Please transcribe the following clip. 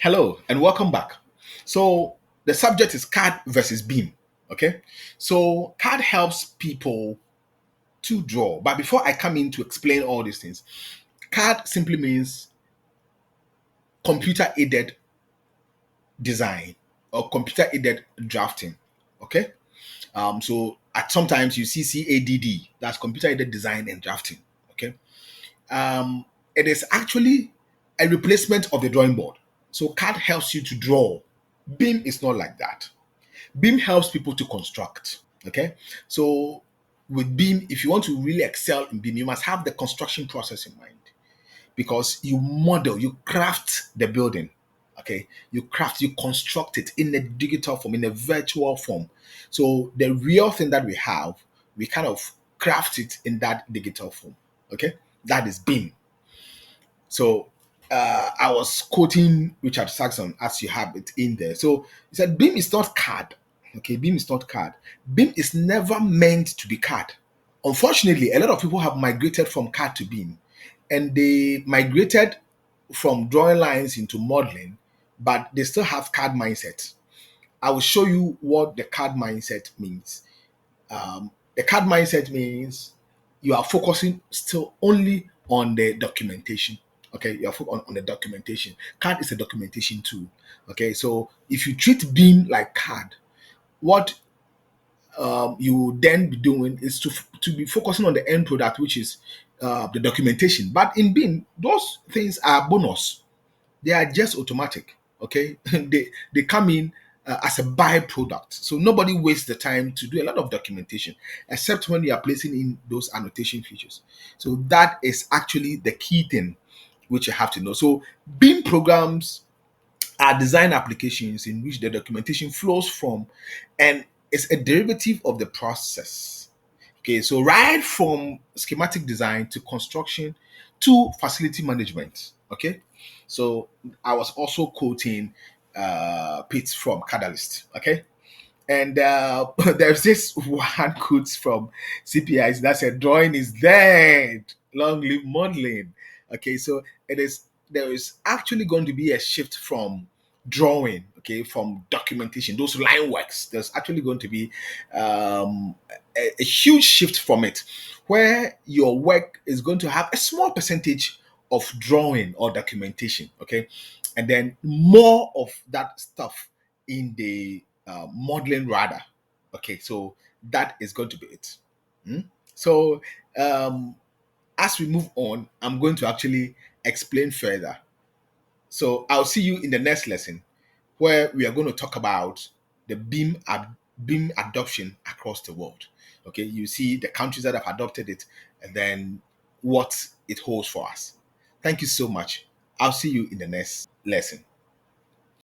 Hello and welcome back. So the subject is CAD versus BIM. Okay, so CAD helps people to draw, but before I come in to explain all these things, CAD simply means computer aided design or computer aided drafting. Okay, so at sometimes you see CADD, that's computer aided design and drafting. Okay, um, it is actually a replacement of the drawing board. So CAD helps you to draw. BIM is not like that. BIM helps people to construct. Okay. So with BIM, if you want to really excel in BIM, you must have the construction process in mind because you model, you craft the building. Okay. You construct it in a digital form, in a virtual form. So the real thing that we have, we kind of craft it in that digital form. Okay. That is BIM. So I was quoting Richard Saxon as you have it in there. So he said, BIM is not CAD. Okay, BIM is not CAD. BIM is never meant to be CAD. Unfortunately, a lot of people have migrated from CAD to BIM and they migrated from drawing lines into modeling, but they still have CAD mindset. I will show you what the CAD mindset means. The CAD mindset means you are focusing still only on the documentation. Okay, you are focused on the documentation. CAD is a documentation tool. Okay, so if you treat BIM like CAD, what you will then be doing is to be focusing on the end product, which is the documentation. But in BIM, those things are bonus. They are just automatic. Okay, they come in as a byproduct. So nobody wastes the time to do a lot of documentation, except when you are placing in those annotation features. So that is actually the key thing which you have to know. So BIM programs are design applications in which the documentation flows from and is a derivative of the process. Okay, so right from schematic design to construction to facility management. Okay, so I was also quoting Pete from Catalyst. Okay, and there's this one quote from CPIs that said, "Drawing is dead. Long live modeling." Okay, so it is. There is actually going to be a shift from drawing, okay, from documentation, those line works. There's actually going to be a huge shift from it, where your work is going to have a small percentage of drawing or documentation, okay, and then more of that stuff in the modeling rather. Okay, so that is going to be it. Hmm? So um, as we move on, I'm going to actually explain further. So I'll see you in the next lesson where we are going to talk about the BIM adoption across the world. Okay, you see the countries that have adopted it and then what it holds for us. Thank you so much. I'll see you in the next lesson.